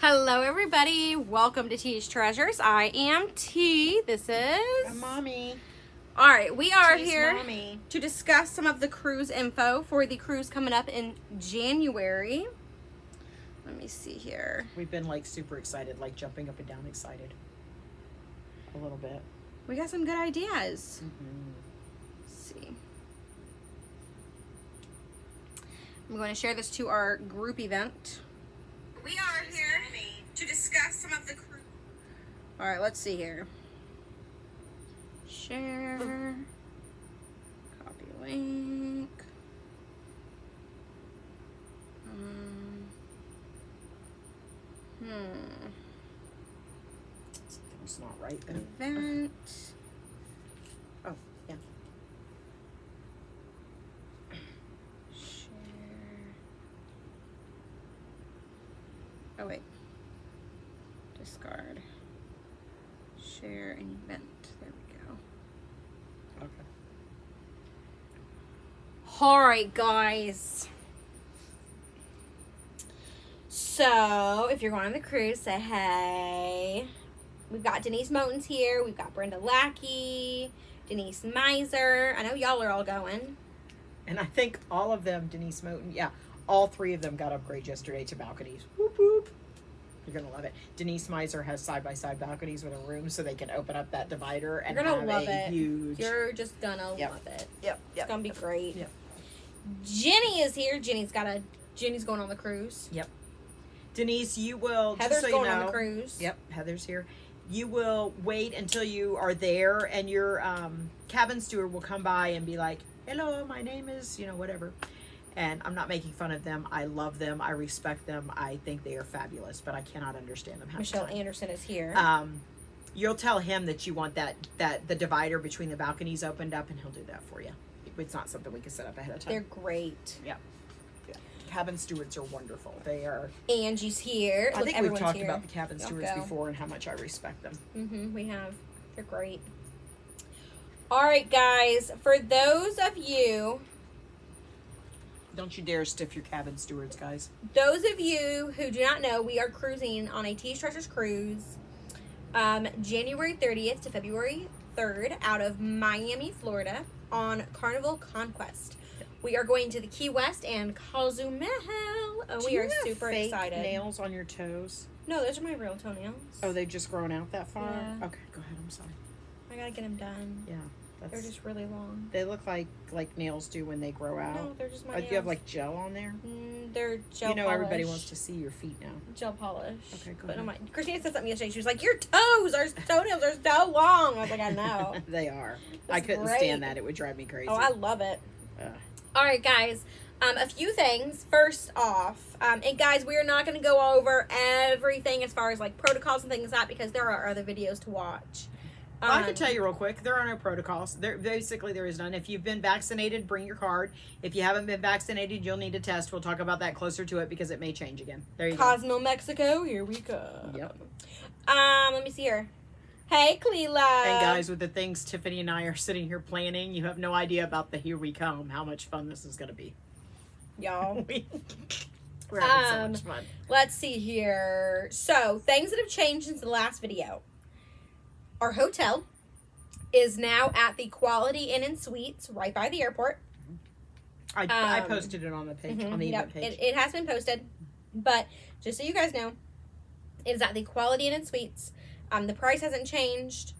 Hello, everybody. Welcome to T's Treasures. I am T. This is... I'm Mommy. All right, we are T's here Mommy. to discuss some of the cruise info for the cruise coming up in January. Let me see here. We've been like super excited, like jumping up and down excited. A little bit. We got some good ideas. Mm-hmm. Let's see. I'm going to share this to our group event. We are here to discuss some of the cruise. All right, let's see here. Share. Copy link. Something's not right there. Event. Oh, yeah. Share. Oh, wait. Discard. Share an event. There we go. Okay. Alright, guys. So, if you're going on the cruise, say hey. We've got Denise Moten's here. We've got Brenda Lackey, Denise Miser. I know y'all are all going. And I think all of them, Denise Moten, yeah, all three of them got upgrades yesterday to balconies. Whoop, whoop. You're going to love it. Denise Miser has side-by-side balconies with a room so they can open up that divider and You're gonna have love a it. huge... You're just gonna Yep. love it. Yep, It's gonna be great. Yep. Jenny is here. Jenny's going on the cruise. Yep. Denise, you will, Heather's just so going you know, on the cruise. Yep, Heather's here. You will wait until you are there, and your cabin steward will come by and be like, hello, my name is, whatever. And I'm not making fun of them. I love them. I respect them. I think they are fabulous, but I cannot understand them half the Michelle time. Anderson is here. You'll tell him that you want that the divider between the balconies opened up, and he'll do that for you. It's not something we can set up ahead of time. They're great. Yeah. Cabin stewards are wonderful. They are. Angie's here. I think we've talked here. about the cabin Y'all stewards go. before and how much I respect them. We have. They're great. All right, guys. For those of you Don't you dare stiff your cabin stewards, guys. who do not know, we are cruising on a T's Treasures cruise, January 30th to February 3rd, out of Miami, Florida, on Carnival Conquest. We are going to the Key West and Cozumel, and we are super fake excited. Nails on your toes? No, those are my real toenails. Oh, they've just grown out that far? Yeah. Okay, go ahead. I'm sorry. I gotta get them done. Yeah, They're just really long. They look like nails do when they grow out. No, they're just my Do nails. you have like gel on there? They're gel polish. Everybody wants to see your feet now. Gel polish. Okay, go But ahead. Christina said something yesterday. She was like, your toenails are so long. I was like, I know. They are. That's I couldn't great. stand that. It would drive me crazy. Oh, I love it. Ugh. All right, guys. A few things. First off, and guys, we are not going to go over everything as far as like protocols and things like that because there are other videos to watch. Well, I can tell you real quick, there are no protocols. There is none. If you've been vaccinated, bring your card. If you haven't been vaccinated, you'll need a test. We'll talk about that closer to it because it may change again. There you go. Cozumel, Mexico. Here we go. Yep. Let me see here. Hey, Cleela. And guys, with the things Tiffany and I are sitting here planning, you have no idea about the Here We Come, how much fun this is going to be. Y'all. We're having so much fun. Let's see here. So, things that have changed since the last video. Our hotel is now at the Quality Inn and Suites right by the airport. I posted it on the page, on the event page. It has been posted, but just so you guys know, it is at the Quality Inn and Suites. The price hasn't changed.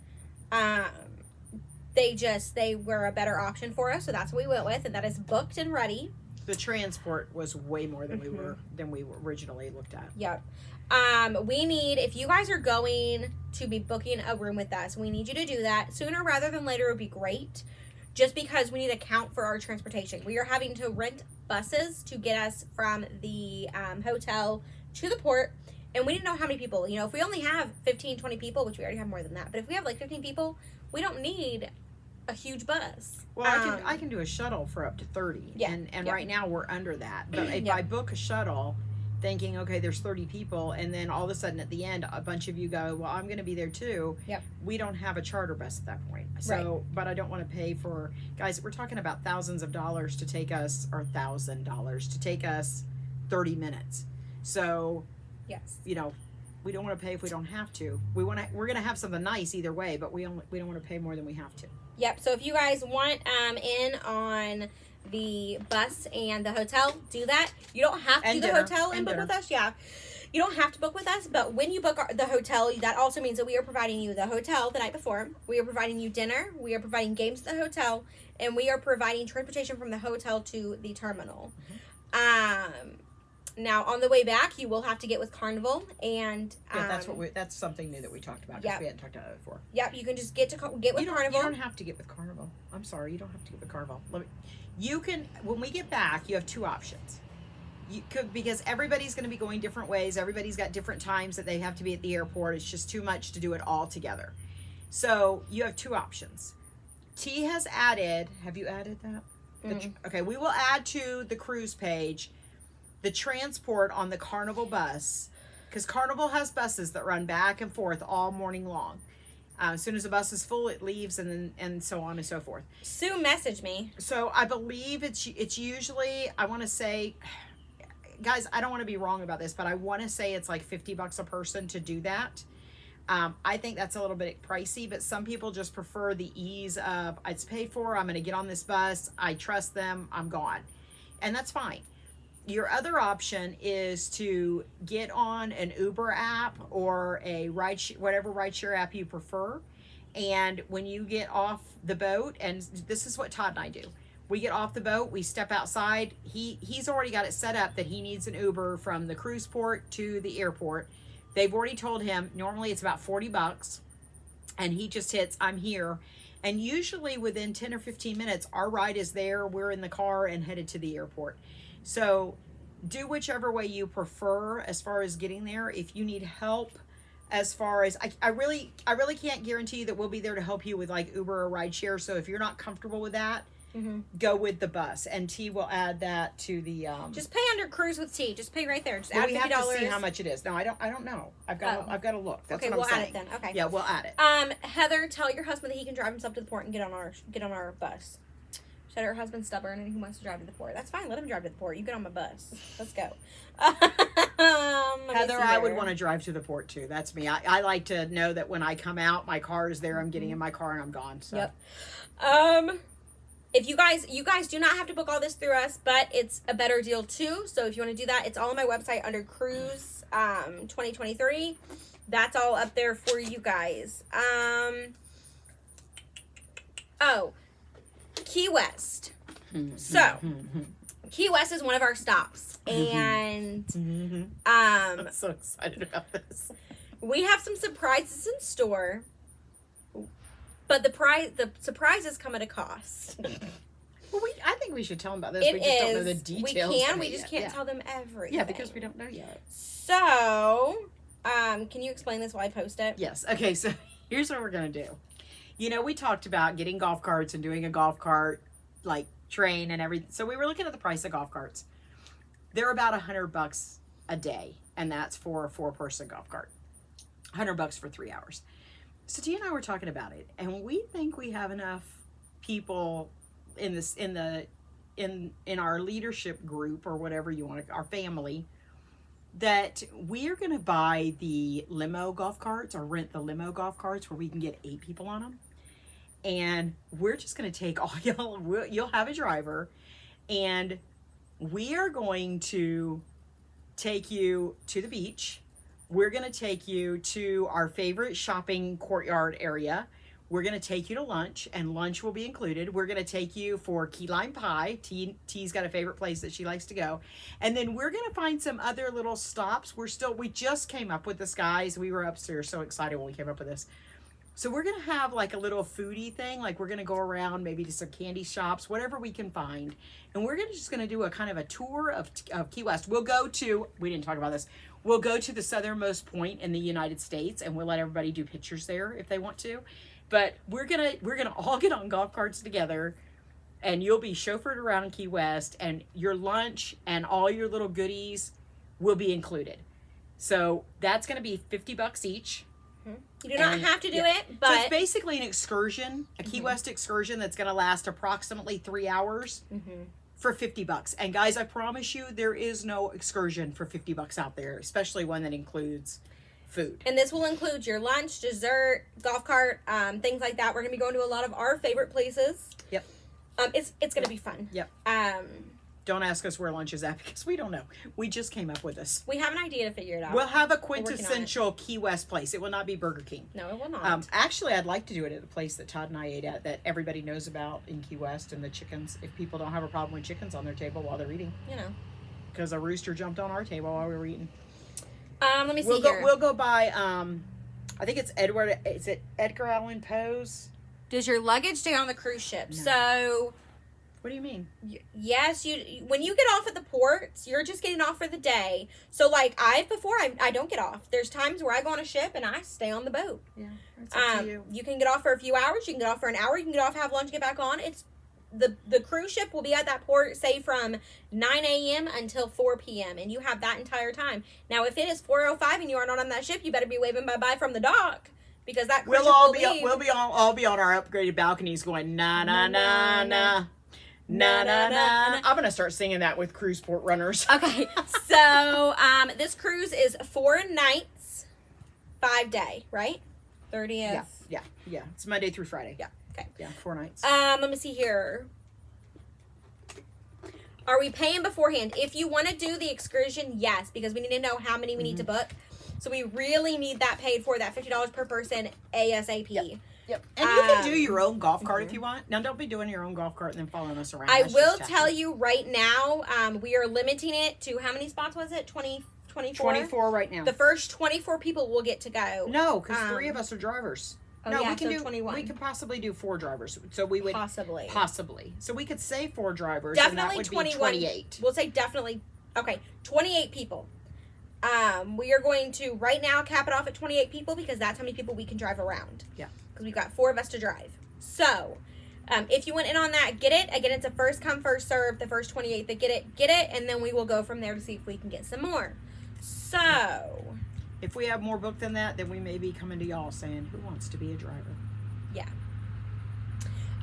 They were a better option for us, so that's what we went with, and that is booked and ready. The transport was way more than we originally looked at. Yep. We need, if you guys are going to be booking a room with us, we need you to do that sooner rather than later would be great. Just because we need to account for our transportation. We are having to rent buses to get us from the hotel to the port. And we didn't know how many people, if we only have 15, 20 people, which we already have more than that. But if we have like 15 people, we don't need a huge bus. Well, I can do a shuttle for up to 30. Yeah. And Yeah. right now we're under that. But if Yeah. I book a shuttle thinking, okay, there's 30 people, and then all of a sudden at the end, a bunch of you go, well, I'm going to be there too. Yep. We don't have a charter bus at that point. So, but I don't want to pay for, guys, we're talking about thousands of dollars to take us, or $1,000 to take us 30 minutes. So, Yes. we don't want to pay if we don't have to. We're going to have something nice either way, but we don't want to pay more than we have to. Yep. So if you guys want in on the bus and the hotel, do that. You don't have to And do the dinner. hotel and And book dinner. with us. Yeah. You don't have to book with us, but when you book the hotel, that also means that we are providing you the hotel the night before. We are providing you dinner. We are providing games at the hotel, and we are providing transportation from the hotel to the terminal. Now on the way back, you will have to get with Carnival, and Yeah, that's something new that we talked about because we hadn't talked about it before. Yep, you can just get with Carnival. You don't have to get with Carnival. I'm sorry, you don't have to get with Carnival. You can, when we get back, you have two options. You could, because everybody's going to be going different ways. Everybody's got different times that they have to be at the airport. It's just too much to do it all together. So you have two options. T has added. Have you added that? Okay, we will add to the cruise page the transport on the Carnival bus, because Carnival has buses that run back and forth all morning long. As soon as the bus is full, it leaves, and so on and so forth. Sue messaged me. So I believe it's usually, I want to say, guys, I don't want to be wrong about this, but I want to say it's like $50 a person to do that. I think that's a little bit pricey, but some people just prefer the ease of, it's paid for, I'm going to get on this bus, I trust them, I'm gone. And that's fine. Your other option is to get on an Uber app or a whatever rideshare app you prefer. And when you get off the boat, and this is what Todd and I do. We get off the boat, we step outside. He's already got it set up that he needs an Uber from the cruise port to the airport. They've already told him normally it's about $40, and he just hits I'm here. And usually within 10 or 15 minutes, our ride is there. We're in the car and headed to the airport. So do whichever way you prefer as far as getting there. If you need help, as far as I really can't guarantee you that we'll be there to help you with like Uber or rideshare. So if you're not comfortable with that, go with the bus, and T will add that to the. Just pay under cruise with T. Just pay right there. Just well, add we $50. have to see how much it is. No, I don't know. I've got to look. That's okay, what I'm we'll saying. add it then. Okay. Yeah, we'll add it. Heather, tell your husband that he can drive himself to the port and get on our bus. She said her husband's stubborn and he wants to drive to the port. That's fine. Let him drive to the port. You get on my bus. Let's go. Heather, I would want to drive to the port too. That's me. I like to know that when I come out, my car is there. I'm getting in my car and I'm gone. So. Yep. If you guys do not have to book all this through us, but it's a better deal too. So if you want to do that, it's all on my website under Cruise 2023. That's all up there for you guys. Key West. So Key West is one of our stops, and I'm so excited about this. we have some surprises in store. But the surprises come at a cost. Well, I think we should tell them about this. We just don't know the details. We just can't tell them everything. Yeah, because we don't know yet. So, can you explain this while I post it? Yes. Okay, so here's what we're going to do. You know, we talked about getting golf carts and doing a golf cart, like, train and everything. So we were looking at the price of golf carts. They're about $100 a day, and that's for a 4-person golf cart. $100 for 3 hours. So T and I were talking about it, and we think we have enough people in our leadership group or whatever you want to, our family, that we are going to buy the limo golf carts or rent the limo golf carts where we can get 8 people on them, and we're just going to take all y'all. You'll have a driver, and we are going to take you to the beach. We're going to take you to our favorite shopping courtyard area. We're going to take you to lunch, and lunch will be included. We're going to take you for key lime pie. T's got a favorite place that she likes to go. And then we're going to find some other little stops. We just came up with this, guys. We were upstairs so excited when we came up with this. So we're going to have like a little foodie thing. Like we're going to go around maybe to some candy shops, whatever we can find. And we're just going to do a kind of a tour of Key West. We didn't talk about this. We'll go to the southernmost point in the United States, and we'll let everybody do pictures there if they want to. But we're gonna all get on golf carts together, and you'll be chauffeured around in Key West, and your lunch and all your little goodies will be included. So that's gonna be $50 each. You do not have to do it, but so it's basically an excursion, a Key West excursion that's gonna last approximately 3 hours. For $50. And guys, I promise you there is no excursion for $50 out there, especially one that includes food. And this will include your lunch, dessert, golf cart, things like that. We're going to be going to a lot of our favorite places. Yep. It's going to be fun. Yep. Don't ask us where lunch is at because we don't know. We just came up with this. We have an idea to figure it out. We'll have a quintessential Key West place. It will not be Burger King. No, it will not. Actually, I'd like to do it at a place that Todd and I ate at that everybody knows about in Key West, and the chickens. If people don't have a problem with chickens on their table while they're eating. You know. Because a rooster jumped on our table while we were eating. Let me see here. We'll go by, I think it's Edward, is it Edgar Allan Poe's? Does your luggage stay on the cruise ship? No. So... What do you mean? Yes, when you get off at the ports, you're just getting off for the day. So, like, I don't get off. There's times where I go on a ship and I stay on the boat. Yeah, that's up to you. You can get off for a few hours. You can get off for an hour. You can get off, have lunch, get back on. It's the cruise ship will be at that port, say, from 9 a.m. until 4 p.m., and you have that entire time. Now, if it is 4:05 and you are not on that ship, you better be waving bye-bye from the dock. Because that cruise ship will leave. We'll all be on our upgraded balconies going, na, na, na, na. Na, na, na. I'm going to start singing that with cruise port runners. Okay, so this cruise is 4 nights, 5 day, right? 30th. Yeah. It's Monday through Friday. Yeah, okay. Yeah, 4 nights. Let me see here. Are we paying beforehand? If you want to do the excursion, yes, because we need to know how many we need to book. So we really need that paid for, that $50 per person ASAP. Yep. And you can do your own golf cart if you want. Now, don't be doing your own golf cart and then following us around. I will tell you right now, we are limiting it to, how many spots was it? 24? 24 right now. The first 24 people will get to go. No, because 3 of us are drivers. Oh, no, yeah, we can so do 21. We could possibly do 4 drivers. So we would possibly. So we could say 4 drivers. Definitely and that would 21. Be 28. We'll say definitely. Okay, 28 people. We are going to right now cap it off at 28 people because that's how many people we can drive around. Yeah. Because we've got 4 of us to drive. So, if you went in on that, get it. Again, it's a first come, first serve. The first 28 that get it, and then we will go from there to see if we can get some more. So, if we have more booked than that, then we may be coming to y'all saying, who wants to be a driver? Yeah.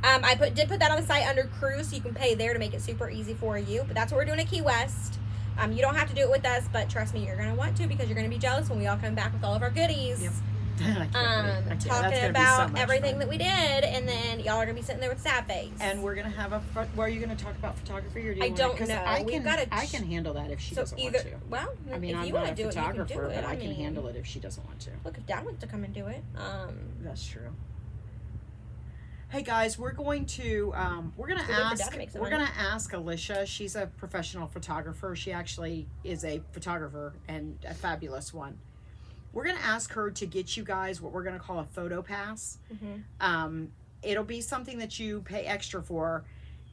I did put that on the site under cruise, so you can pay there to make it super easy for you. But that's what we're doing at Key West. You don't have to do it with us, but trust me, you're going to want to because you're going to be jealous when we all come back with all of our goodies. Yep. Talking about everything that we did, and then y'all are gonna be sitting there with sad face. And we're gonna have well, are you gonna talk about photography, or do you I don't know. I can handle that if she doesn't want to. Well, I mean, if I'm you not want a to do photographer, it, you can do it. but I can handle it if she doesn't want to. Look, if Dad wants to come and do it, that's true. Hey guys, we're going to ask Alicia. She's a professional photographer. She actually is a photographer and a fabulous one. We're going to ask her to get you guys what we're going to call a photo pass. Mm-hmm. It'll be something that you pay extra for.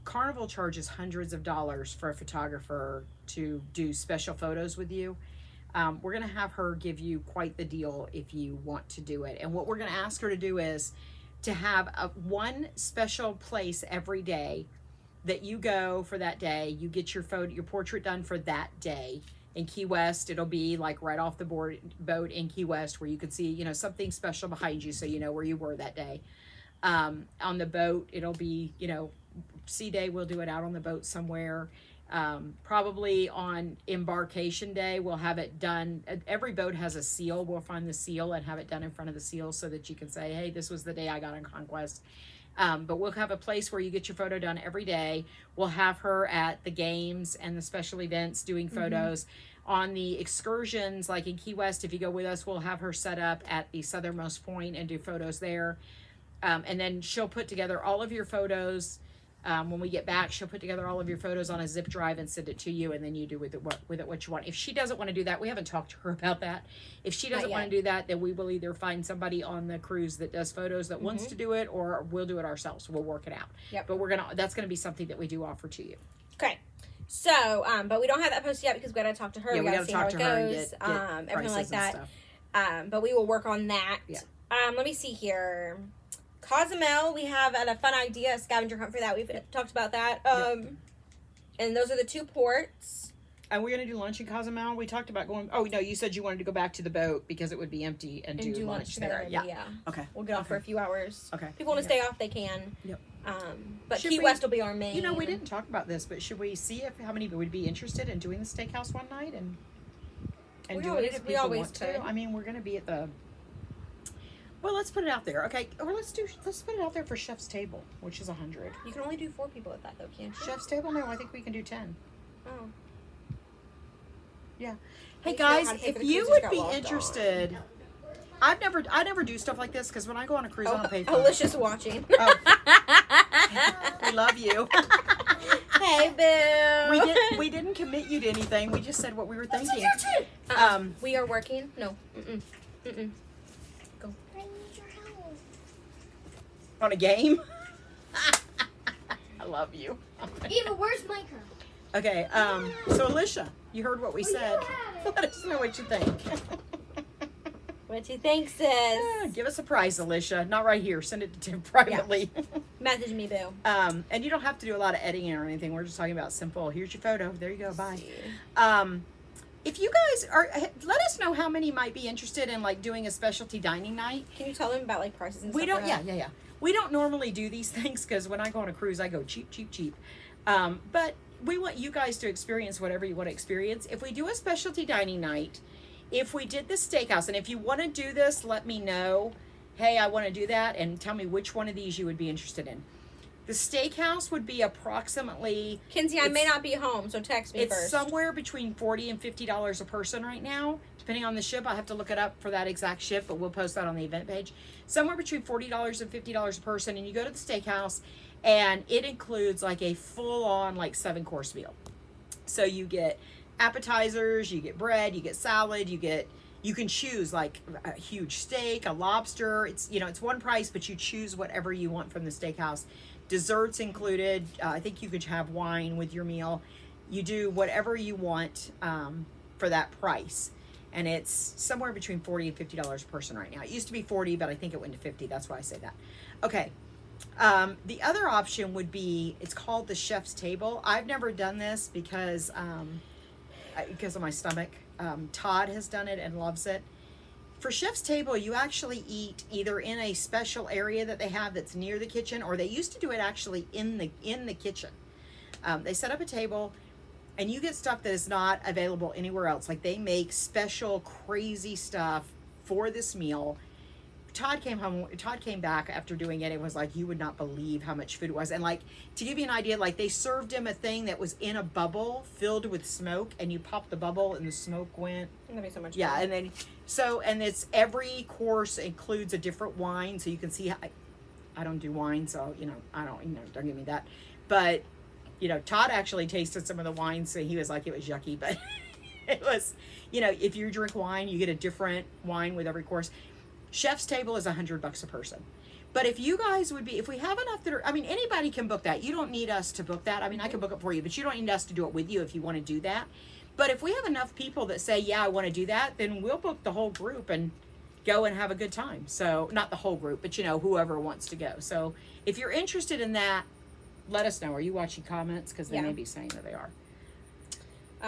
Carnival charges hundreds of dollars for a photographer to do special photos with you. We're going to have her give you quite the deal if you want to do it. And what we're going to ask her to do is to have one special place every day that you go for that day. You get your portrait done for that day. In Key West, it'll be like right off the boat in Key West where you could see, something special behind you so you know where you were that day. On the boat, it'll be, sea day, we'll do it out on the boat somewhere. Probably on embarkation day, we'll have it done. Every boat has a seal. We'll find the seal and have it done in front of the seal so that you can say, hey, this was the day I got on Conquest. But we'll have a place where you get your photo done every day. We'll have her at the games and the special events doing photos. Mm-hmm. On the excursions, like in Key West, if you go with us, we'll have her set up at the southernmost point and do photos there. And then she'll put together all of your photos. When we get back, she'll put together all of your photos on a zip drive and send it to you, and then you do with it what you want. If she doesn't want to do that, we haven't talked to her about that. If she doesn't want to do that, then we will either find somebody on the cruise that does photos that wants to do it, or we'll do it ourselves. We'll work it out. Yep. But that's gonna be something that we do offer to you. Okay. So, but we don't have that posted yet because we got to talk to her. Yeah, we got to see how it goes. Get everything like that. But we will work on that. Yeah. Let me see here. Cozumel, we have a fun idea, a scavenger hunt for that. We've talked about that. And those are the 2 ports. And we're going to do lunch in Cozumel. We talked about going... Oh, no, you said you wanted to go back to the boat because it would be empty and do lunch there. Yeah. Okay. We'll get off for a few hours. Okay. People want to stay off, they can. Yep. But Key West will be our main. We didn't talk about this, but should we see how many would be interested in doing the steakhouse one night? And and We do always- it if we people always want could. to. I mean, we're going to be at the. Well, let's put it out there, okay? Or let's put it out there for Chef's Table, which is 100. You can only do 4 people at that, though, can't you? Chef's Table? No, I think we can do 10. Oh. Yeah. I Hey need to know guys, how to pay for if the you cruise would that be got logged interested, I never do stuff like this because when I go on a cruise, I don't pay for it. Alicia's watching. Oh. We love you. Hey, Boo. We didn't commit you to anything. We just said what we were thinking. We are working. No. Mm-mm. Go. I need your help. On a game. I love you. Eva, where's my cup? Okay. So Alicia, you heard what we said. have it. Let us know what you think. What you think, sis? Give us a prize, Alicia. Not right here. Send it to Tim privately. Message me, Boo. And you don't have to do a lot of editing or anything. We're just talking about simple. Here's your photo. There you go. Bye. If you guys let us know how many might be interested in like doing a specialty dining night. Can you tell them about like prices and We stuff? don't. like Yeah. that? We don't normally do these things because when I go on a cruise, I go cheap. But we want you guys to experience whatever you want to experience. If we do a specialty dining night, if we did the steakhouse, and if you want to do this, let me know. Hey, I want to do that, and tell me which one of these you would be interested in. The steakhouse would be approximately. Kinsey, I may not be home, so text me It's first. somewhere between $40 and $50 a person right now, depending on the ship. I have to look it up for that exact ship, but we'll post that on the event page. Somewhere between $40 and $50 a person, and you go to the steakhouse, and it includes like a full-on like 7-course meal. So you get appetizers, you get bread, you get salad, you can choose like a huge steak, a lobster. It's it's one price, but you choose whatever you want from the steakhouse. Desserts included. I think you could have wine with your meal. You do whatever you want for that price, and it's somewhere between $40 and $50 a person right now. It used to be 40, but I think it went to 50. That's why I say that. Okay. The other option would be, it's called the Chef's Table. I've never done this because of my stomach. Todd has done it and loves it. For Chef's Table, you actually eat either in a special area that they have that's near the kitchen, or they used to do it actually in the kitchen. They set up a table, and you get stuff that is not available anywhere else. Like they make special crazy stuff for this meal. Todd came back after doing it. It was like, you would not believe how much food it was. And like, to give you an idea, like they served him a thing that was in a bubble filled with smoke, and you pop the bubble and the smoke went. That'd be so much Yeah. fun. And then, and it's every course includes a different wine. So you can see, I don't do wine. So, don't give me that. But, Todd actually tasted some of the wines. So he was like, it was yucky, but it was, if you drink wine, you get a different wine with every course. Chef's Table is $100 a person. But if you guys if we have enough anybody can book that. You don't need us to book that. I can book it for you, but you don't need us to do it with you if you want to do that. But if we have enough people that say, yeah, I want to do that, then we'll book the whole group and go and have a good time. So not the whole group, but whoever wants to go. So if you're interested in that, let us know. Are you watching comments? Because they may be saying that they are.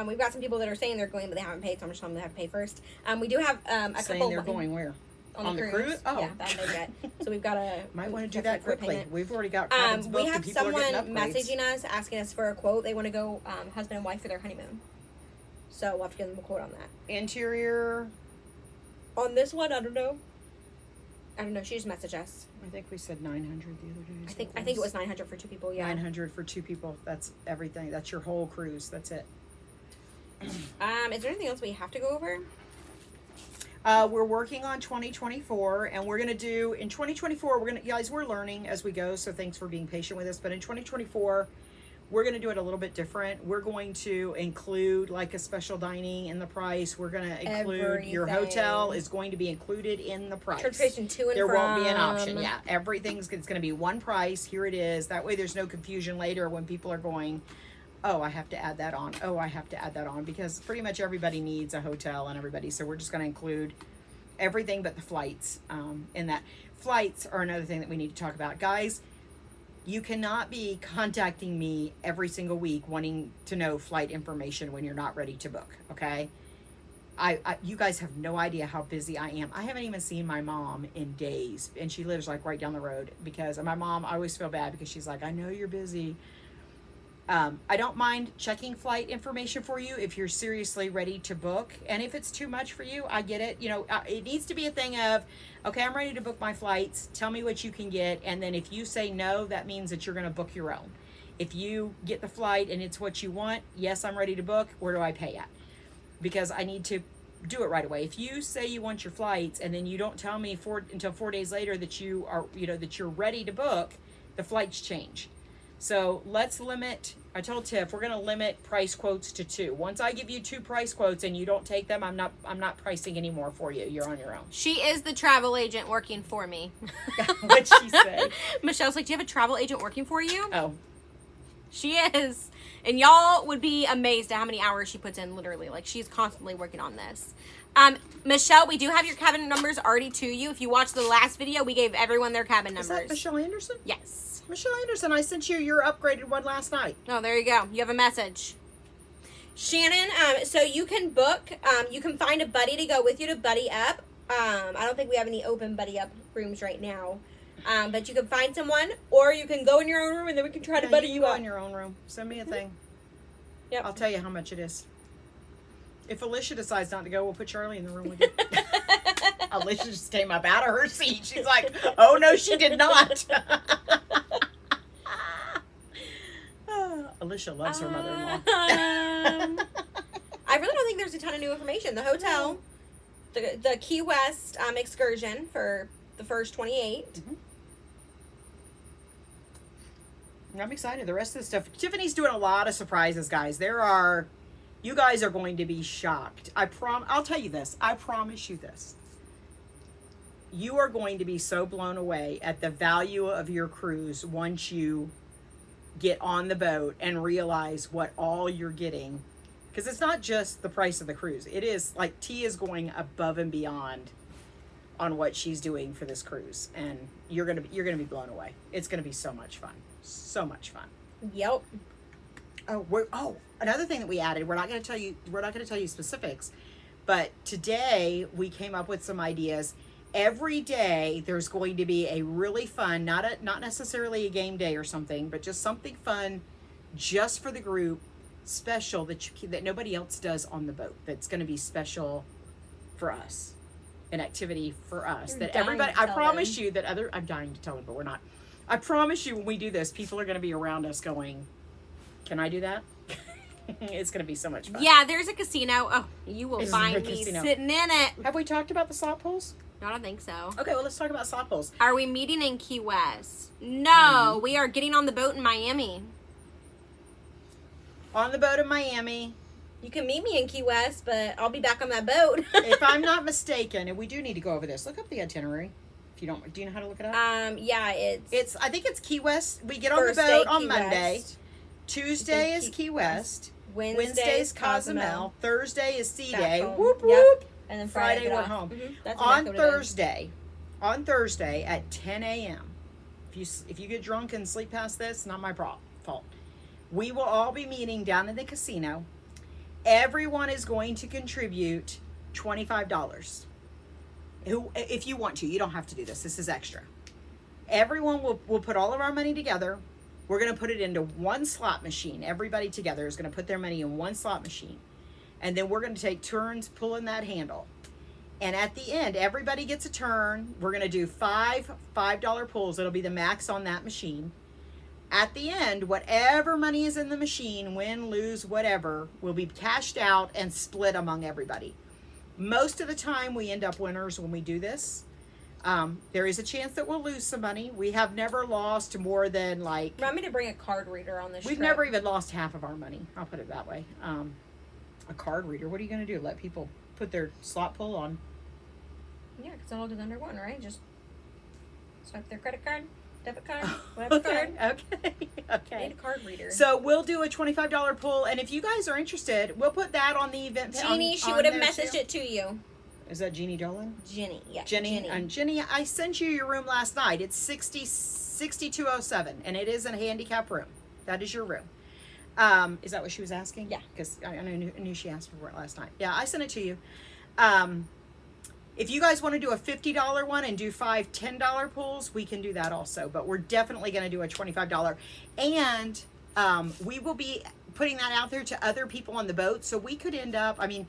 We've got some people that are saying they're going, but they haven't paid, so I'm just telling them they have to pay first. We do have a Saying couple. they're going where? On the cruise? Oh. Yeah, that may get. So we've got to. Might want to do that quickly. We've already got cabins booked We and have people someone are getting upgrades. messaging us asking us for a quote. They want to go husband and wife for their honeymoon. So we'll have to give them a quote on that. Interior. On this one, I don't know. She just messaged us. I think we said 900 the other day. I think it was 900 for 2 people. Yeah. 900 for 2 people. That's everything. That's your whole cruise. That's it. Is there anything else we have to go over? We're working on 2024, and we're going to do in 2024. We're learning as we go. So thanks for being patient with us. But in 2024, we're going to do it a little bit different. We're going to include like a special dining in the price. We're going to include your hotel is going to be included in the price. Transportation to and there from. won't be an option. Yeah, everything's going to be one price. Here it is. That way, there's no confusion later when people are going, oh, I have to add that on. Oh, I have to add that on, because pretty much everybody needs a hotel and everybody. So we're just going to include everything but the flights in that. Flights are another thing that we need to talk about. Guys, you cannot be contacting me every single week wanting to know flight information when you're not ready to book, okay? You guys have no idea how busy I am. I haven't even seen my mom in days, and she lives like right down the road, because my mom, I always feel bad because she's like, I know you're busy. I don't mind checking flight information for you if you're seriously ready to book. And if it's too much for you, I get it. You know, it needs to be a thing of, okay, I'm ready to book my flights. Tell me what you can get. And then if you say no, that means that you're going to book your own. If you get the flight and it's what you want, yes, I'm ready to book. Where do I pay at? Because I need to do it right away. If you say you want your flights and then you don't tell me until 4 days later that you are, that you're ready to book, the flights change. So let's limit. I told Tiff we're going to limit price quotes to 2. Once I give you 2 price quotes and you don't take them, I'm not pricing anymore for you. You're on your own. She is the travel agent working for me. What'd she say? Michelle's like, do you have a travel agent working for you? Oh, She is. And y'all would be amazed at how many hours she puts in, literally. Like, she's constantly working on this. Michelle, we do have your cabin numbers already to you. If you watched the last video, we gave everyone their cabin is numbers. that Michelle Anderson? Yes. Michelle Anderson, I sent you your upgraded one last night. Oh, there you go. You have a message. Shannon, so you can book, you can find a buddy to go with you to buddy up. I don't think we have any open buddy up rooms right now. But you can find someone, or you can go in your own room and then we can try to buddy you go up. in your own room. Send me a thing. Yep. I'll tell you how much it is. If Alicia decides not to go, we'll put Charlie in the room with you. Alicia just came up out of her seat. She's like, oh no, she did not. Alicia loves her mother-in-law. I really don't think there's a ton of new information. The hotel, the Key West excursion for the first 28. Mm-hmm. I'm excited. The rest of the stuff. Tiffany's doing a lot of surprises, guys. You guys are going to be shocked. I'll tell you this. I promise you this. You are going to be so blown away at the value of your cruise once you get on the boat and realize what all you're getting. Because it's not just the price of the cruise. It is like T is going above and beyond on what she's doing for this cruise, and you're gonna be blown away. It's gonna be so much fun. So much fun. Yep. Another thing that we added, we're not going to tell you specifics, but today we came up with some ideas. Every day there's going to be a really fun, not necessarily a game day or something, but just something fun just for the group, special that nobody else does on the boat. That's going to be special for us. An activity for us. You're that dying everybody, to I tell promise them. you that I'm dying to tell them, but we're not. I promise you when we do this, people are going to be around us going, can I do that? It's going to be so much fun. Yeah, there's a casino. Oh, you will Is find there a me casino? sitting in it. Have we talked about the slot pools? I don't think so. Okay, well, let's talk about slot pools. Are we meeting in Key West? No, we are getting on the boat in Miami. On the boat in Miami. You can meet me in Key West, but I'll be back on that boat. If I'm not mistaken, and we do need to go over this, look up the itinerary. If you don't, do you know how to look it up? Yeah, I think it's Key West. We get on the first day, boat on Key Monday. West. Tuesday is Key West. Wednesday's Cozumel. Thursday is Sea Day. home. Whoop Yep. whoop. And then Friday get we're off. home. That's On exactly what it is. Thursday at 10 a.m. If you get drunk and sleep past this, not my fault. We will all be meeting down in the casino. Everyone is going to contribute $25. If you want to, you don't have to do this. This is extra. Everyone will put all of our money together. We're going to put it into one slot machine. Everybody together is going to put their money in one slot machine. And then we're going to take turns pulling that handle. And at the end, everybody gets a turn. We're going to do $5 pulls. It'll be the max on that machine. At the end, whatever money is in the machine, win, lose, whatever, will be cashed out and split among everybody. Most of the time, we end up winners when we do this. There is a chance that we'll lose some money. We have never lost more than like... Remind me to bring a card reader on this We've trip. never even lost half of our money. I'll put it that way. A card reader. What are you going to do? Let people put their slot pull on? Yeah, because it all goes under one, right? Just swipe their credit card, debit card, whatever card. Okay. I need a card reader. So we'll do a $25 pull, and if you guys are interested, we'll put that on the event page. Jeannie, she would have messaged it to you. Is that Jeannie Dolan? Jenny, yeah. Jenny. And Jenny, I sent you your room last night. It's 6207, and it is a handicap room. That is your room. Is that what she was asking? Yeah. Because I knew she asked for it last night. Yeah, I sent it to you. If you guys want to do a $50 one and do 5 $10 pulls, we can do that also. But we're definitely going to do a $25. And We will be putting that out there to other people on the boat. So we could end up, I mean,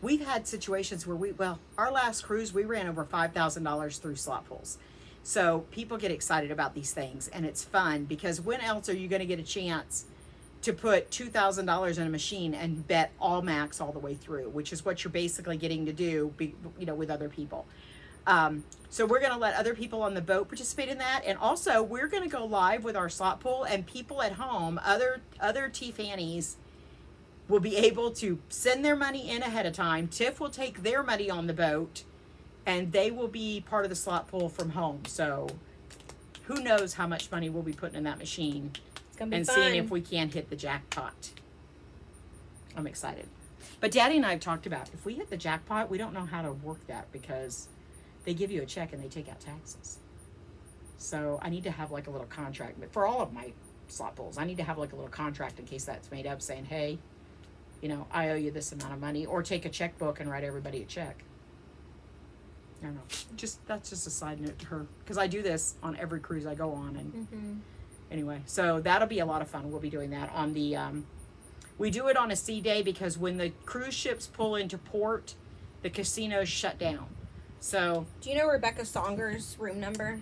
we've had situations where our last cruise, we ran over $5,000 through slot pools. So people get excited about these things, and it's fun because when else are you going to get a chance to put $2,000 in a machine and bet all max all the way through, which is what you're basically getting to do, with other people. So we're going to let other people on the boat participate in that. And also we're going to go live with our slot pool, and people at home, other T-Fannies will be able to send their money in ahead of time. Tiff will take their money on the boat, and they will be part of the slot pool from home. So who knows how much money we'll be putting in that machine. It's gonna be and fun. seeing if we can hit the jackpot. I'm excited. But Daddy and I have talked about, if we hit the jackpot, we don't know how to work that because they give you a check and they take out taxes. So I need to have like a little contract. But for all of my slot pools, I need to have like a little contract in case that's made up saying, hey, I owe you this amount of money, or take a checkbook and write everybody a check. I don't know. That's just a side note to her, because I do this on every cruise I go on. And anyway, so that'll be a lot of fun. We'll be doing that on the. We do it on a sea day because when the cruise ships pull into port, the casinos shut down. So. Do you know Rebecca Songer's room number?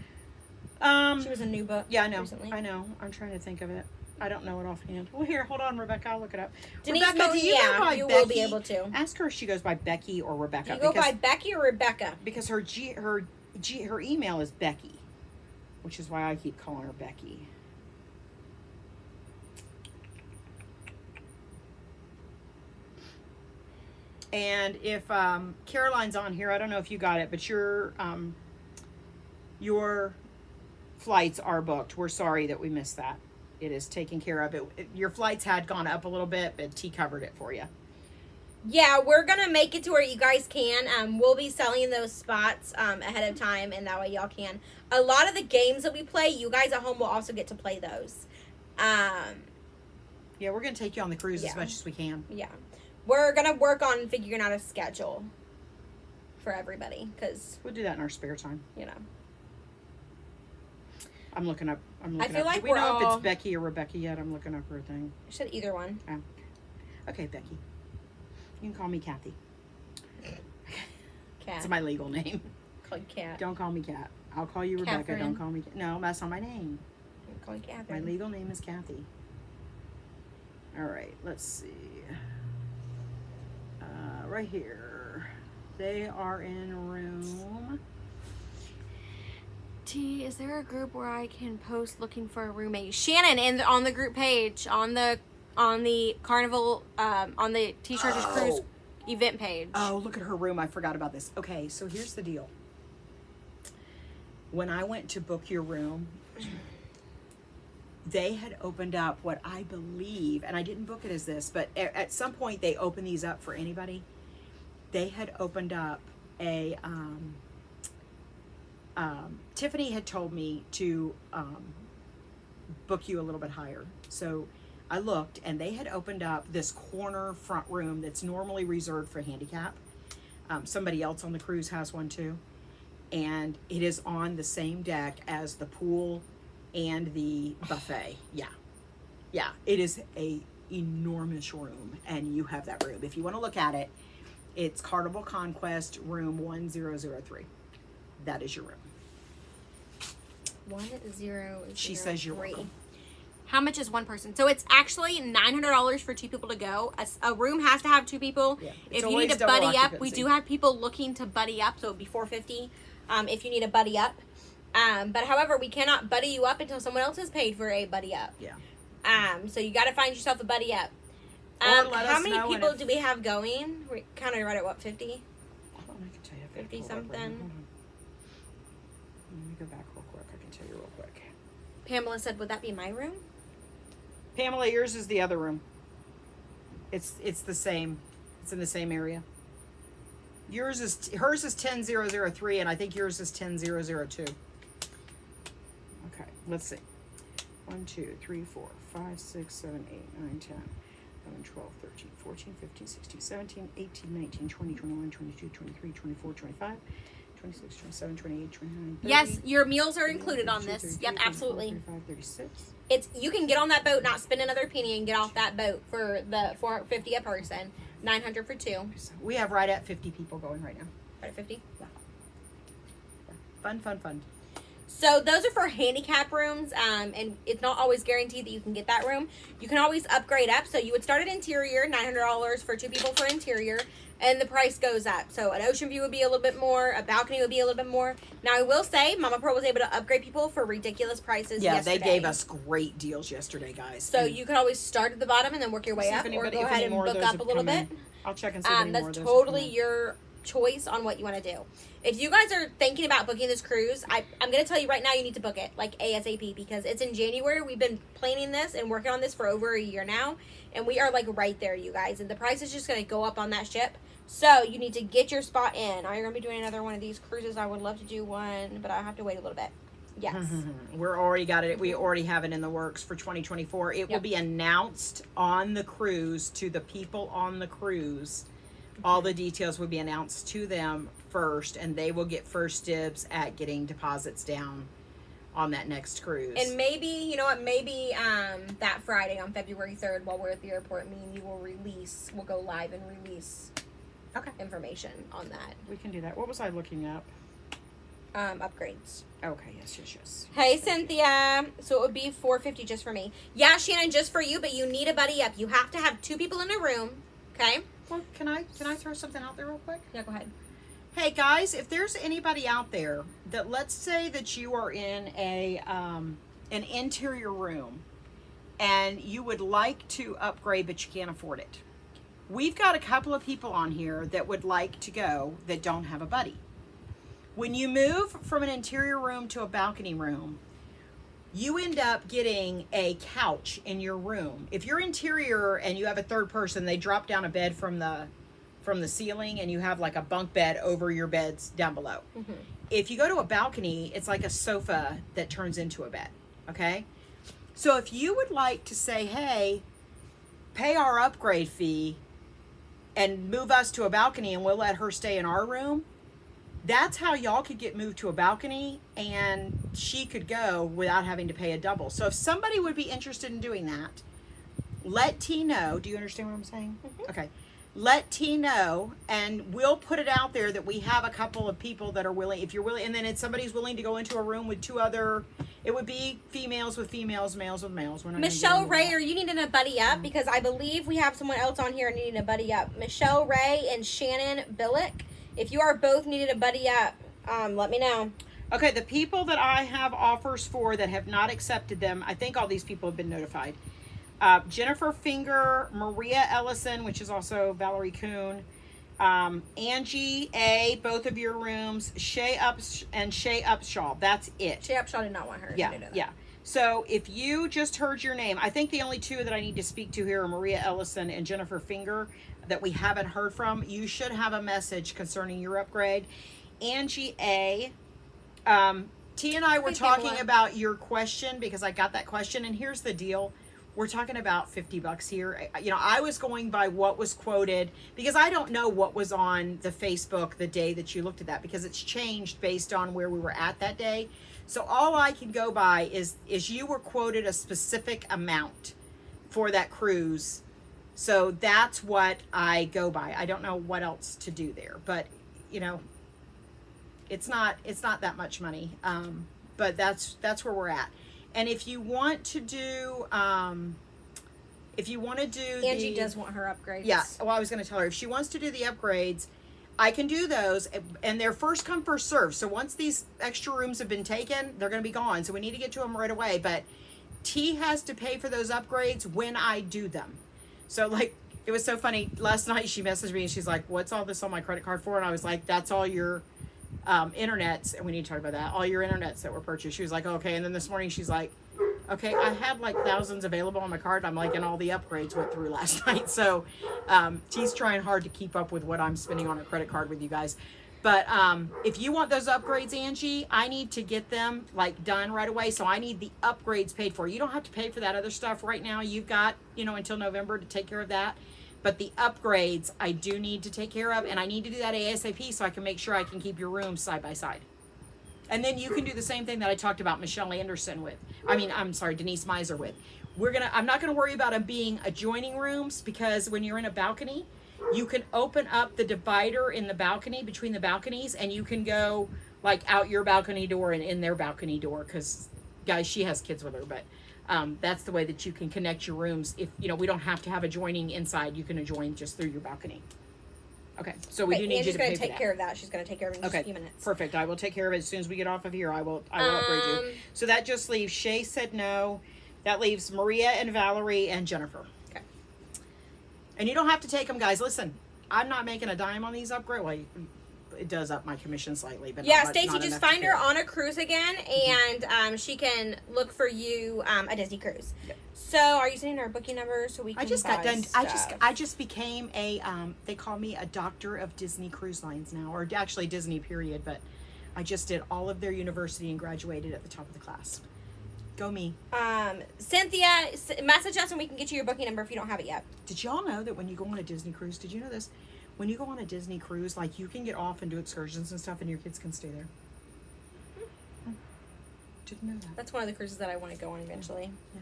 She was a new book. Yeah, I know. Recently. I know. I'm trying to think of it. I don't know it offhand. Well, here, hold on, Rebecca. I'll look it up. Denise, Rebecca, do you go by you Becky? will be able to. Ask her if she goes by Becky or Rebecca. Do you go by Becky or Rebecca? Because her email is Becky, which is why I keep calling her Becky. And if Caroline's on here, I don't know if you got it, but your flights are booked. We're sorry that we missed that. It is taken care of. Your flights had gone up a little bit, but T covered it for you. Yeah, we're going to make it to where you guys can. We'll be selling those spots ahead of time, and that way y'all can. A lot of the games that we play, you guys at home will also get to play those. Yeah, we're going to take you on the cruise as much as we can. Yeah. We're going to work on figuring out a schedule for everybody, because... We'll do that in our spare time. I'm looking up. I feel like do we know if it's Becky or Rebecca yet? I'm looking up her thing. I said either one. Oh. Okay, Becky. You can call me Kathy. Cat. It's my legal name. Called Cat. Don't call me Kat. I'll call you Rebecca. Catherine. Don't call me. No, that's not my name. I'm calling Catherine. My legal name is Kathy. All right. Let's see. Right here. They are in room. T, is there a group where I can post looking for a roommate? Shannon, on the group page, on the Carnival, on the T-Chargers Cruise event page. Oh, look at her room. I forgot about this. Okay, so here's the deal. When I went to book your room, they had opened up what I believe, and I didn't book it as this, but at some point they open these up for anybody. They had opened up a... Tiffany had told me to book you a little bit higher. So I looked, and they had opened up this corner front room that's normally reserved for handicap. Somebody else on the cruise has one too. And it is on the same deck as the pool and the buffet. Yeah, it is a enormous room, and you have that room. If you want to look at it, it's Carnival Conquest room 1003. That is your room. 1003. She says you're welcome. How much is one person? So it's actually $900 for 2 people to go. A room has to have 2 people. Yeah, if you need to buddy up, we do have people looking to buddy up, so it'd be $450 if you need a buddy up. But however, we cannot buddy you up until someone else has paid for a buddy up. Yeah. So you got to find yourself a buddy up. How many people do we have going? We're kind of right at what, 50? Hold on, I can tell you. 50 something. Let me go back real quick. I can tell you real quick. Pamela said, would that be my room? Pamela, yours is the other room. It's the same. It's in the same area. Hers is 10003, and I think yours is 10002. Okay, let's see. 1, 2, 3, 4, 5, 6, 7, 8, 9, 10, 11, 12, 13, 14, 15, 16, 17, 18, 19, 20, 21, 22, 23, 24, 25, 26, 27, 28, 29, 30. Yes, your meals are included on this. Yep, absolutely. 35, 36. It's you can get on that boat, not spend another penny, and get off that boat for the $450 a person, $900 for two. We have right at 50 people going right now. Right at 50. Fun, fun, fun. So those are for handicap rooms, and it's not always guaranteed that you can get that room. You can always upgrade up. So you would start at interior, $900 for 2 people for interior, and the price goes up. So an ocean view would be a little bit more, a balcony would be a little bit more. Now I will say, Mama Pearl was able to upgrade people for ridiculous prices. Yeah, yesterday. they gave us great deals yesterday, guys. So you can always start at the bottom and then work your way up, or go ahead and book up a little bit. I'll check and see if any more of That's those totally have come in. your choice on what you want to do. If you guys are thinking about booking this cruise, I'm going to tell you right now, you need to book it like ASAP, because it's in January. We've been planning this and working on this for over a year now, and we are like right there, you guys, and the price is just going to go up on that ship. So you need to get your spot in. Are you going to be doing another one of these cruises? I would love to do one, but I have to wait a little bit. Yes. We're already got it. We already have it in the works for 2024. It will be announced on the cruise to the people on the cruise. All the details will be announced to them first, and they will get first dibs at getting deposits down on that next cruise. And maybe, you know what, maybe that Friday on February 3rd, while we're at the airport, me and you we'll go live and release information on that. We can do that. What was I looking up? Upgrades. Okay, yes. Hey, Cynthia. So it would be $450 just for me. Yeah, Shannon, just for you, but you need a buddy up. You have to have 2 people in a room, okay? Well, can I throw something out there real quick? Yeah, go ahead. Hey guys, if there's anybody out there that, let's say that you are in an interior room and you would like to upgrade but you can't afford it. We've got a couple of people on here that would like to go that don't have a buddy. When you move from an interior room to a balcony room, you end up getting a couch in your room. If you're interior and you have a third person, they drop down a bed from the ceiling, and you have like a bunk bed over your beds down below. Mm-hmm. If you go to a balcony, it's like a sofa that turns into a bed, okay? So if you would like to say, hey, pay our upgrade fee and move us to a balcony and we'll let her stay in our room, that's how y'all could get moved to a balcony, and she could go without having to pay a double. So if somebody would be interested in doing that, let T know. Do you understand what I'm saying? Mm-hmm. Okay. Let T know, and we'll put it out there that we have a couple of people that are willing, if you're willing, and then if somebody's willing to go into a room with 2 other, it would be females with females, males with males. We're not Michelle Ray, are you needing a buddy up? Because I believe we have someone else on here needing a buddy up. Michelle Ray and Shannon Billick. If you are both needed a buddy up, let me know. Okay, the people that I have offers for that have not accepted them, I think all these people have been notified. Jennifer Finger, Maria Ellison, which is also Valerie Kuhn, Angie A, both of your rooms, Shay Upshaw. That's it. Shay Upshaw did not want her. Yeah. So if you just heard your name, I think the only 2 that I need to speak to here are Maria Ellison and Jennifer Finger that we haven't heard from. You should have a message concerning your upgrade. Angie A, T and I were talking about your question, because I got that question, and here's the deal. We're talking about $50 here. You know, I was going by what was quoted, because I don't know what was on the Facebook the day that you looked at that, because it's changed based on where we were at that day. So all I can go by is you were quoted a specific amount for that cruise. So that's what I go by. I don't know what else to do there, but you know, it's not that much money. But that's where we're at. And if you want to do, Angie does want her upgrades. Yeah. Well, I was going to tell her if she wants to do the upgrades, I can do those, and they're first come, first serve. So once these extra rooms have been taken, they're going to be gone. So we need to get to them right away. But T has to pay for those upgrades when I do them. So like, it was so funny. Last night she messaged me and she's like, "What's all this on my credit card for?" And I was like, "That's all your internets." And we need to talk about that. All your internets that were purchased. She was like, "Okay." And then this morning she's like, "Okay, I had like thousands available on my card." I'm like, and all the upgrades went through last night. So T's trying hard to keep up with what I'm spending on her credit card with you guys. But if you want those upgrades, Angie, I need to get them like done right away. So I need the upgrades paid for. You don't have to pay for that other stuff right now. You've got, until November to take care of that. But the upgrades I do need to take care of, and I need to do that ASAP so I can make sure I can keep your rooms side by side. And then you can do the same thing that I talked about Michelle Anderson with. Denise Miser with. I'm not gonna worry about them being adjoining rooms, because when you're in a balcony, you can open up the divider in the balcony between the balconies, and you can go like out your balcony door and in their balcony door. Because, guys, she has kids with her, but that's the way that you can connect your rooms. If we don't have to have adjoining inside, you can adjoin just through your balcony. Okay, so we do need you to pay for that. Angie's going to take care of that. She's going to take care of it in just a few minutes. Perfect. I will take care of it as soon as we get off of here. I will upgrade you. So that just leaves Shay said no. That leaves Maria and Valerie and Jennifer. Okay. And you don't have to take them, guys. Listen, I'm not making a dime on these upgrades. Well, it does up my commission slightly, but yeah, Stacy, just find her on a cruise again, and she can look for you a Disney cruise. Yep. So, are you sending our booking number so we can? I just got done. Stuff? I just became a. They call me a doctor of Disney Cruise Lines now, or actually Disney period. But I just did all of their university and graduated at the top of the class. Go me. Cynthia, message us and we can get you your booking number if you don't have it yet. Did y'all know that when you go on a Disney cruise? Did you know this? When you go on a Disney cruise, like, you can get off and do excursions and stuff, and your kids can stay there. Didn't know that. That's one of the cruises that I want to go on eventually. Yeah.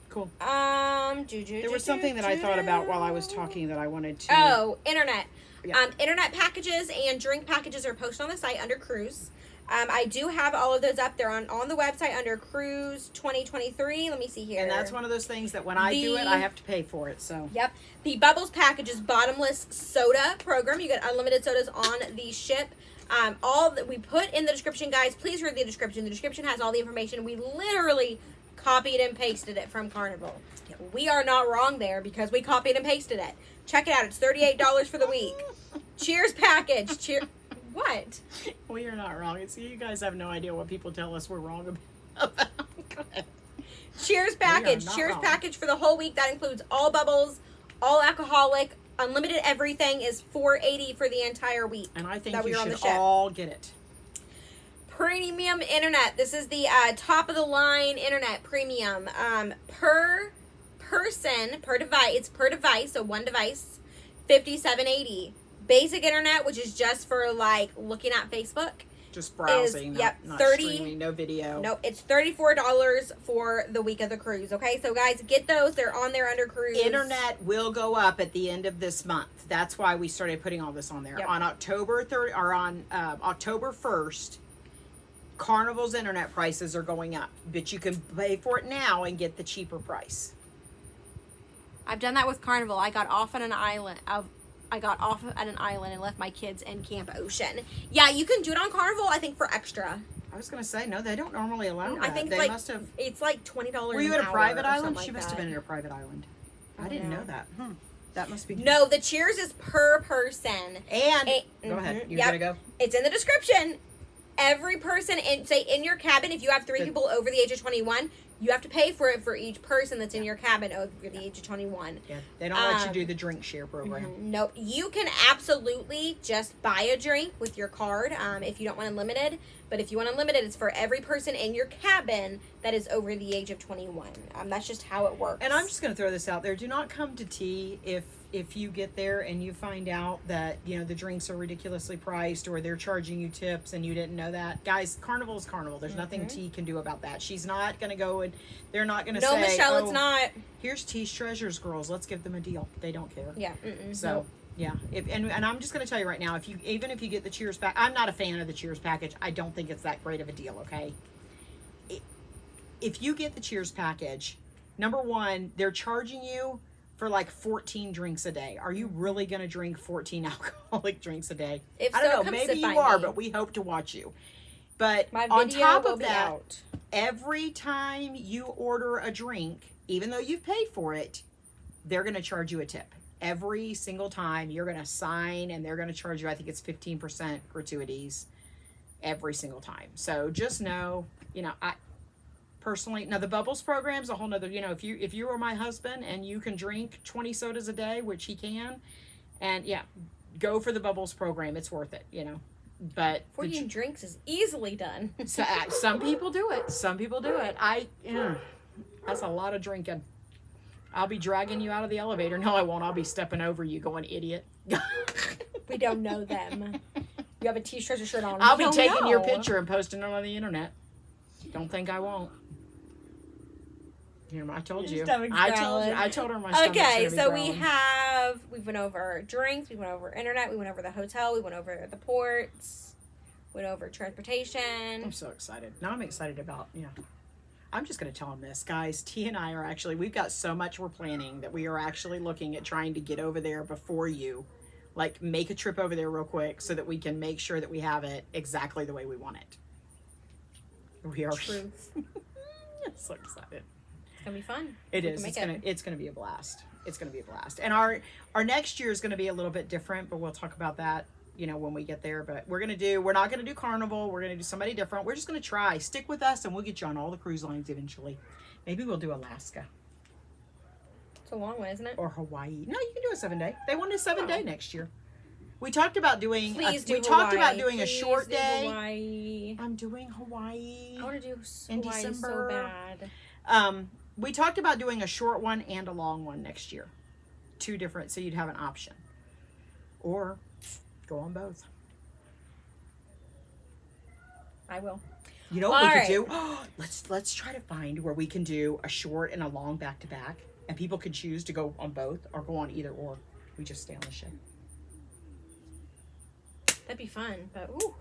Cool. There was something that I thought about while I was talking that I wanted to. Oh, internet. Yeah. Internet packages and drink packages are posted on the site under cruise. I do have all of those up there on the website under Cruise 2023. Let me see here. And that's one of those things that when I do it, I have to pay for it. So. Yep. The Bubbles package is bottomless soda program. You get unlimited sodas on the ship. All that we put in the description, guys. Please read the description. The description has all the information. We literally copied and pasted it from Carnival. Yep. We are not wrong there because we copied and pasted it. Check it out. It's $38 for the week. Cheers package. What? We are not wrong. It's you guys have no idea what people tell us we're wrong about. Go ahead. Cheers package. Cheers wrong. Package for the whole week. That includes all bubbles, all alcoholic, unlimited everything is $4.80 for the entire week. And I think you should all get it. Premium internet. This is the top of the line internet premium. Per person, per device. It's per device, so one device, $57.80. Basic internet, which is just for like looking at Facebook. Just browsing, not streaming, no video. No, it's $34 for the week of the cruise. Okay, so guys, get those. They're on there under cruise. Internet will go up at the end of this month. That's why we started putting all this on there. Yep. On October 3rd or on October 1st, Carnival's internet prices are going up, but you can pay for it now and get the cheaper price. I've done that with Carnival. I got off on an island. I got off at an island and left my kids in Camp Ocean. Yeah, you can do it on Carnival, I think, for extra. I was going to say, no, they don't normally allow that. I think they must have. It's like $20 Were you at a private island? Like she must have been at a private island. I didn't know that. That must be. No, the Cheers is per person. And go ahead. You're going to go? It's in the description. Every person, in your cabin, if you have 3 people over the age of 21, you have to pay for it for each person that's in your cabin over the age of 21. Yeah, they don't let you do the drink share program. Nope. You can absolutely just buy a drink with your card if you don't want unlimited. But if you want unlimited, it's for every person in your cabin that is over the age of 21. That's just how it works. And I'm just going to throw this out there. Do not come to tea if you get there and you find out that, the drinks are ridiculously priced or they're charging you tips and you didn't know that. Guys, Carnival is Carnival. There's nothing T can do about that. She's not going to go and they're not going to say, no, Michelle, it's not. Here's T's Treasures, girls. Let's give them a deal. They don't care. Yeah. So, yeah. And I'm just going to tell you right now, even if you get the Cheers pack, I'm not a fan of the Cheers package. I don't think it's that great of a deal, okay? If you get the Cheers package, number one, they're charging you for like 14 drinks a day. Are you really going to drink 14 alcoholic drinks a day? I don't know. Maybe you are, but we hope to watch you. But on top of that, every time you order a drink, even though you've paid for it, they're going to charge you a tip. Every single time you're going to sign and they're going to charge you, I think it's 15% gratuities every single time. So just know, I personally, now the Bubbles program's a whole nother, if you were my husband and you can drink 20 sodas a day, which he can, and go for the Bubbles program. It's worth it, But 14 drinks is easily done. Some people do it. Some people do it. That's a lot of drinking. I'll be dragging you out of the elevator. No, I won't. I'll be stepping over you going, idiot. We don't know them. You have a T-shirt shirt on. I'll We be don't taking know. your picture and posting it on the internet. Don't think I won't. You know, I told you. I told her my stomach's Okay, gonna be so growling. we went over drinks, we went over internet, we went over the hotel, we went over the ports, went over transportation. I'm so excited. Now I'm excited about, I'm just going to tell them this. Guys, T and I are actually, we've got so much we're planning that we are actually looking at trying to get over there before you. Like, make a trip over there real quick so that we can make sure that we have it exactly the way we want it. We are Truth. so excited. It's gonna be fun. It We is. can make It's gonna be a blast. It's gonna be a blast. And our next year is gonna be a little bit different, but we'll talk about that, when we get there. But we're not gonna do Carnival. We're gonna do somebody different. We're just gonna try. Stick with us, and we'll get you on all the cruise lines eventually. Maybe we'll do Alaska It's a long one, isn't it? or Hawaii. No, you can do a 7-day. They want a 7-day next year. We talked about doing. Please do we talked about Hawaii. doing a Please short do day. Hawaii. I'm doing Hawaii. I want to do in Hawaii December. so bad. We talked about doing a short one and a long one next year. 2 different, so you'd have an option. Or go on both. I will. You know what we All could do? Let's try to find where we can do a short and a long back to back, and people could choose to go on both or go on either or. We just stay on the ship. That'd be fun, but ooh,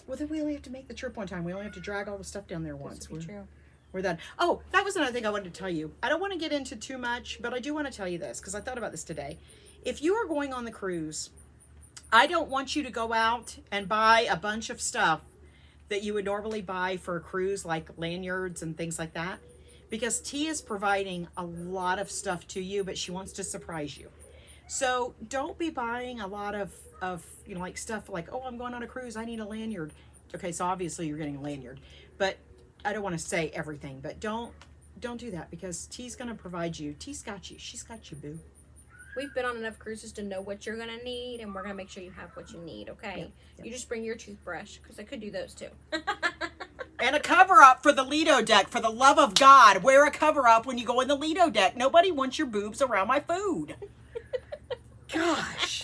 Well, then we only have to make the trip one time. We only have to drag all the stuff down there once. this would be true. We're done. Oh, that was another thing I wanted to tell you. I don't want to get into too much, but I do want to tell you this because I thought about this today. If you are going on the cruise, I don't want you to go out and buy a bunch of stuff that you would normally buy for a cruise, like lanyards and things like that, because T is providing a lot of stuff to you, but she wants to surprise you. So don't be buying a lot of like stuff like, oh, I'm going on a cruise, I need a lanyard. Okay, so obviously you're getting a lanyard, but I don't want to say everything, but don't do that because T's going to provide you. T's got you. She's got you, boo. We've been on enough cruises to know what you're gonna need, and we're gonna make sure you have what you need. Okay, Yep. You just bring your toothbrush because I could do those too. And a cover up for the Lido deck. For the love of God, wear a cover up when you go in the Lido deck. Nobody wants your boobs around my food. Gosh.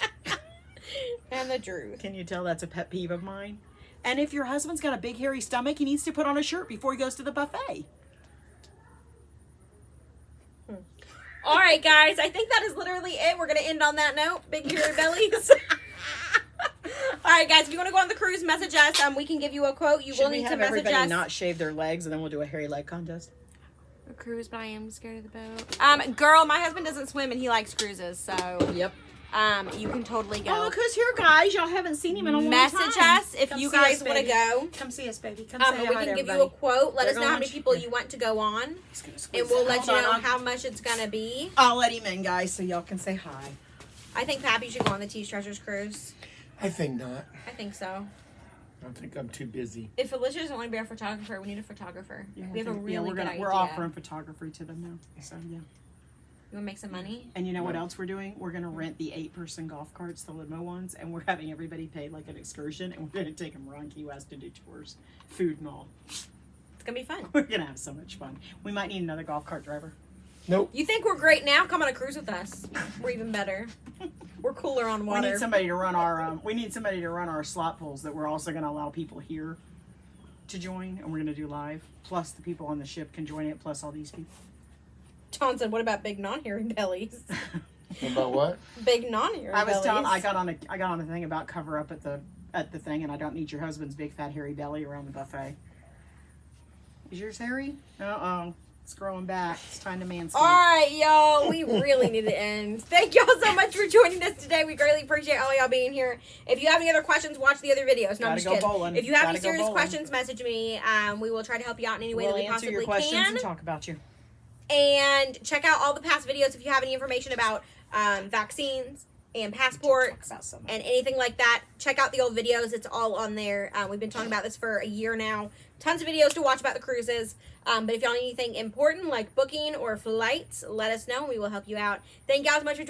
And the truth. Can you tell that's a pet peeve of mine? And if your husband's got a big hairy stomach, he needs to put on a shirt before he goes to the buffet. All right, guys. I think that is literally it. We're gonna end on that note. Big hairy bellies. All right, guys. If you want to go on the cruise, message us. We can give you a quote. You Should will we need to have message everybody us. not shave their legs and then we'll do a hairy leg contest? A cruise, but I am scared of the boat. Girl, my husband doesn't swim and he likes cruises, so Yep. you can totally go. Oh, look who's here, guys. Y'all haven't seen him in a long time. Message us if Come you see guys us, want to baby. go. Come see us, baby. Come And say we hi can to give you everybody. a quote. Let They're us know how many going people to- you want to go on, He's gonna squeeze and we'll it. let Hold you on, know I'll- how much it's gonna be. I'll let him in, guys, so y'all can say hi. I think Pappy should go on the Tease Treasures cruise. I think not. I think so. I think I'm too busy. If Alicia doesn't want to be our photographer, we need a photographer. We have a really good idea. We're offering photography to them now. So yeah. You want to make some money? And you know what else we're doing? We're gonna rent the 8-person golf carts, the limo ones, and we're having everybody pay like an excursion, and we're gonna take them around Key West to do tours, food and all. It's gonna be fun. We're gonna have so much fun. We might need another golf cart driver. Nope. You think we're great now? Come on a cruise with us. We're even better. We're cooler on We water. need somebody to run our slot pools that we're also gonna allow people here to join, and we're gonna do live. Plus the people on the ship can join it. Plus all these people. John said, "What about big non-hairy bellies?" About what? Big non-hairy I was bellies. telling. I got on a thing about cover up at the thing, and I don't need your husband's big fat hairy belly around the buffet. Is yours hairy? It's growing back. It's time to manscape. All right, y'all. We really need to end. Thank y'all so much for joining us today. We greatly appreciate all y'all being here. If you have any other questions, watch the other videos. No, I'm Gotta just go kidding. bowling. If you have Gotta any go serious bowling. questions, message me. We will try to help you out in any way We'll that we answer your possibly questions can. and talk about you. And check out all the past videos if you have any information about vaccines and passports About something. and anything like that. Check out the old videos. It's all on there. We've been talking about this for a year now. Tons of videos to watch about the cruises. But if y'all need anything important like booking or flights, let us know and we will help you out. Thank y'all so much for joining.